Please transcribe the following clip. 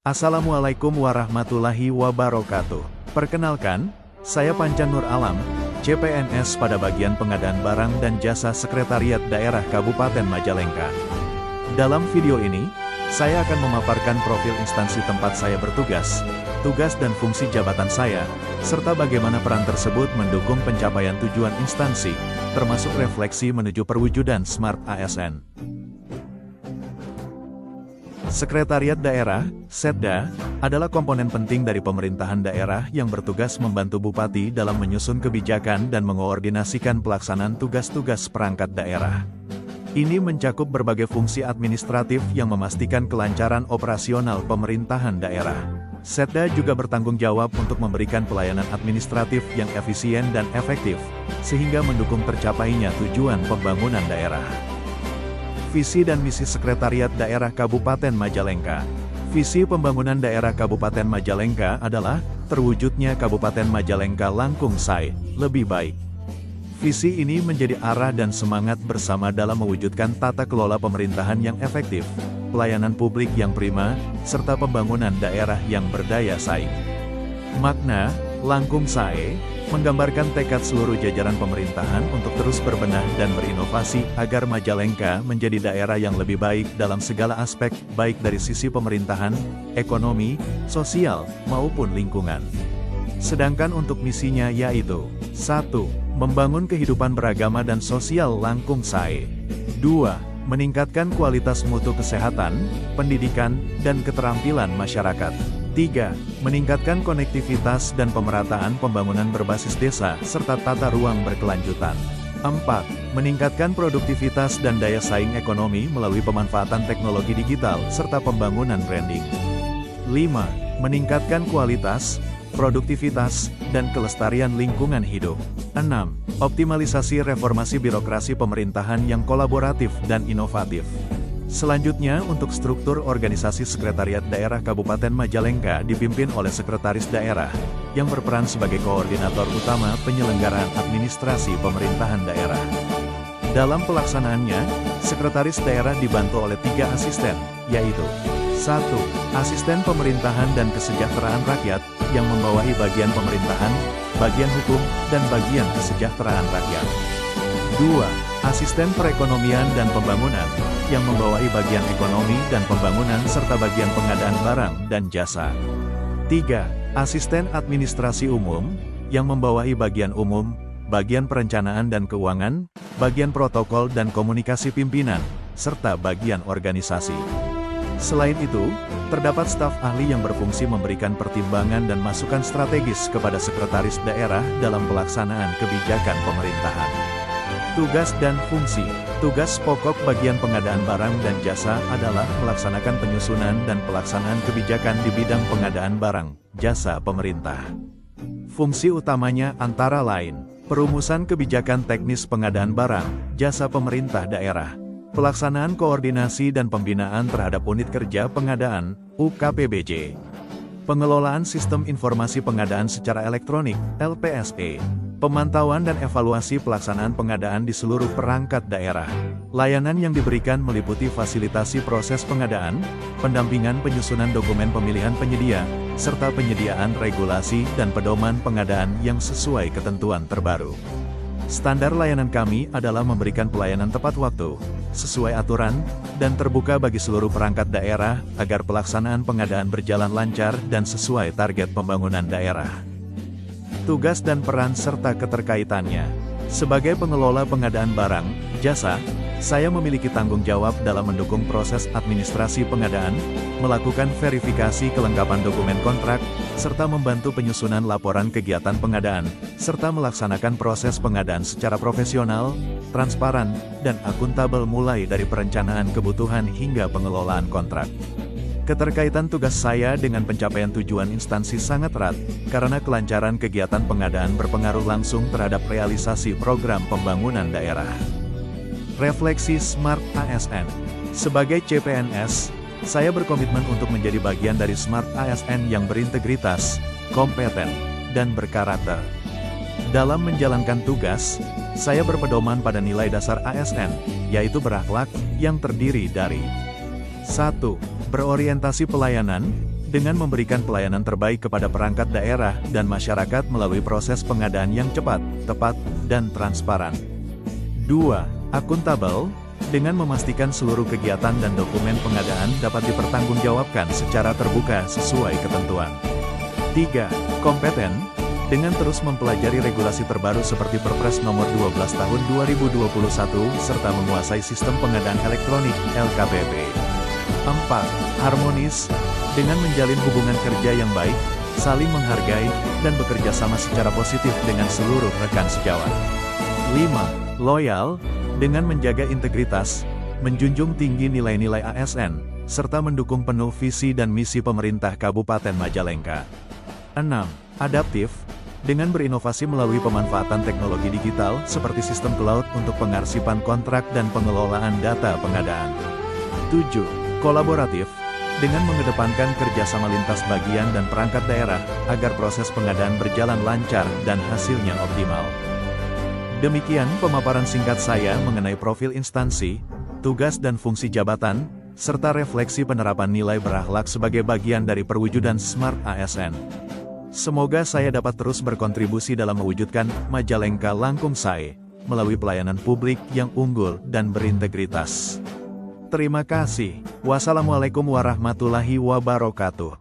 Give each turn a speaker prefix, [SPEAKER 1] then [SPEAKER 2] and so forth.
[SPEAKER 1] Assalamualaikum warahmatullahi wabarakatuh. Perkenalkan, saya Panca Nur Alam, CPNS pada bagian pengadaan barang dan jasa Sekretariat Daerah Kabupaten Majalengka. Dalam video ini, saya akan memaparkan profil instansi tempat saya bertugas, tugas dan fungsi jabatan saya, serta bagaimana peran tersebut mendukung pencapaian tujuan instansi, termasuk refleksi menuju perwujudan Smart ASN. Sekretariat Daerah, Setda, adalah komponen penting dari pemerintahan daerah yang bertugas membantu bupati dalam menyusun kebijakan dan mengoordinasikan pelaksanaan tugas-tugas perangkat daerah. Ini mencakup berbagai fungsi administratif yang memastikan kelancaran operasional pemerintahan daerah. Setda juga bertanggung jawab untuk memberikan pelayanan administratif yang efisien dan efektif, sehingga mendukung tercapainya tujuan pembangunan daerah. Visi dan misi Sekretariat Daerah Kabupaten Majalengka. Visi pembangunan daerah Kabupaten Majalengka adalah terwujudnya Kabupaten Majalengka langkung sae, lebih baik. Visi ini menjadi arah dan semangat bersama dalam mewujudkan tata kelola pemerintahan yang efektif, pelayanan publik yang prima, serta pembangunan daerah yang berdaya saing. Makna langkung sae menggambarkan tekad seluruh jajaran pemerintahan untuk terus berbenah dan berinovasi agar Majalengka menjadi daerah yang lebih baik dalam segala aspek, baik dari sisi pemerintahan, ekonomi, sosial, maupun lingkungan. Sedangkan untuk misinya yaitu 1. Membangun kehidupan beragama dan sosial langkung sae. 2. Meningkatkan kualitas mutu kesehatan, pendidikan, dan keterampilan masyarakat. 3. Meningkatkan konektivitas dan pemerataan pembangunan berbasis desa serta tata ruang berkelanjutan. 4. Meningkatkan produktivitas dan daya saing ekonomi melalui pemanfaatan teknologi digital serta pembangunan branding. 5. Meningkatkan kualitas, produktivitas, dan kelestarian lingkungan hidup. 6. Optimalisasi reformasi birokrasi pemerintahan yang kolaboratif dan inovatif. Selanjutnya untuk struktur organisasi Sekretariat Daerah Kabupaten Majalengka dipimpin oleh Sekretaris Daerah, yang berperan sebagai koordinator utama penyelenggaraan administrasi pemerintahan daerah. Dalam pelaksanaannya, Sekretaris Daerah dibantu oleh 3 asisten, yaitu 1. Asisten Pemerintahan dan Kesejahteraan Rakyat, yang membawahi bagian pemerintahan, bagian hukum, dan bagian kesejahteraan rakyat. 2. Asisten Perekonomian dan Pembangunan, yang membawahi bagian ekonomi dan pembangunan serta bagian pengadaan barang dan jasa. 3. Asisten Administrasi Umum, yang membawahi bagian umum, bagian perencanaan dan keuangan, bagian protokol dan komunikasi pimpinan, serta bagian organisasi. Selain itu, terdapat staf ahli yang berfungsi memberikan pertimbangan dan masukan strategis kepada Sekretaris Daerah dalam pelaksanaan kebijakan pemerintahan. Tugas dan fungsi. Tugas pokok bagian pengadaan barang dan jasa adalah melaksanakan penyusunan dan pelaksanaan kebijakan di bidang pengadaan barang, jasa pemerintah. Fungsi utamanya antara lain, perumusan kebijakan teknis pengadaan barang, jasa pemerintah daerah, pelaksanaan koordinasi dan pembinaan terhadap unit kerja pengadaan, UKPBJ, pengelolaan sistem informasi pengadaan secara elektronik, LPSE, pemantauan dan evaluasi pelaksanaan pengadaan di seluruh perangkat daerah. Layanan yang diberikan meliputi fasilitasi proses pengadaan, pendampingan penyusunan dokumen pemilihan penyedia, serta penyediaan regulasi dan pedoman pengadaan yang sesuai ketentuan terbaru. Standar layanan kami adalah memberikan pelayanan tepat waktu, sesuai aturan, dan terbuka bagi seluruh perangkat daerah agar pelaksanaan pengadaan berjalan lancar dan sesuai target pembangunan daerah. Tugas dan peran serta keterkaitannya. Sebagai pengelola pengadaan barang, jasa, saya memiliki tanggung jawab dalam mendukung proses administrasi pengadaan, melakukan verifikasi kelengkapan dokumen kontrak, serta membantu penyusunan laporan kegiatan pengadaan, serta melaksanakan proses pengadaan secara profesional, transparan, dan akuntabel mulai dari perencanaan kebutuhan hingga pengelolaan kontrak. Keterkaitan tugas saya dengan pencapaian tujuan instansi sangat erat, karena kelancaran kegiatan pengadaan berpengaruh langsung terhadap realisasi program pembangunan daerah. Refleksi Smart ASN. Sebagai CPNS, saya berkomitmen untuk menjadi bagian dari Smart ASN yang berintegritas, kompeten, dan berkarakter. Dalam menjalankan tugas, saya berpedoman pada nilai dasar ASN, yaitu berakhlak, yang terdiri dari 1. Berorientasi pelayanan, dengan memberikan pelayanan terbaik kepada perangkat daerah dan masyarakat melalui proses pengadaan yang cepat, tepat, dan transparan. 2. Akuntabel, dengan memastikan seluruh kegiatan dan dokumen pengadaan dapat dipertanggungjawabkan secara terbuka sesuai ketentuan. 3. Kompeten, dengan terus mempelajari regulasi terbaru seperti Perpres Nomor 12 Tahun 2021 serta menguasai sistem pengadaan elektronik (LKPP). 4. Harmonis, dengan menjalin hubungan kerja yang baik, saling menghargai, dan bekerja sama secara positif dengan seluruh rekan sejawat. 5. Loyal, dengan menjaga integritas, menjunjung tinggi nilai-nilai ASN, serta mendukung penuh visi dan misi pemerintah Kabupaten Majalengka. 6. Adaptif, dengan berinovasi melalui pemanfaatan teknologi digital seperti sistem cloud untuk pengarsipan kontrak dan pengelolaan data pengadaan. 7. Kolaboratif, dengan mengedepankan kerjasama lintas bagian dan perangkat daerah, agar proses pengadaan berjalan lancar dan hasilnya optimal. Demikian pemaparan singkat saya mengenai profil instansi, tugas dan fungsi jabatan, serta refleksi penerapan nilai berakhlak sebagai bagian dari perwujudan Smart ASN. Semoga saya dapat terus berkontribusi dalam mewujudkan Majalengka Langkung Sae, melalui pelayanan publik yang unggul dan berintegritas. Terima kasih. Wassalamualaikum warahmatullahi wabarakatuh.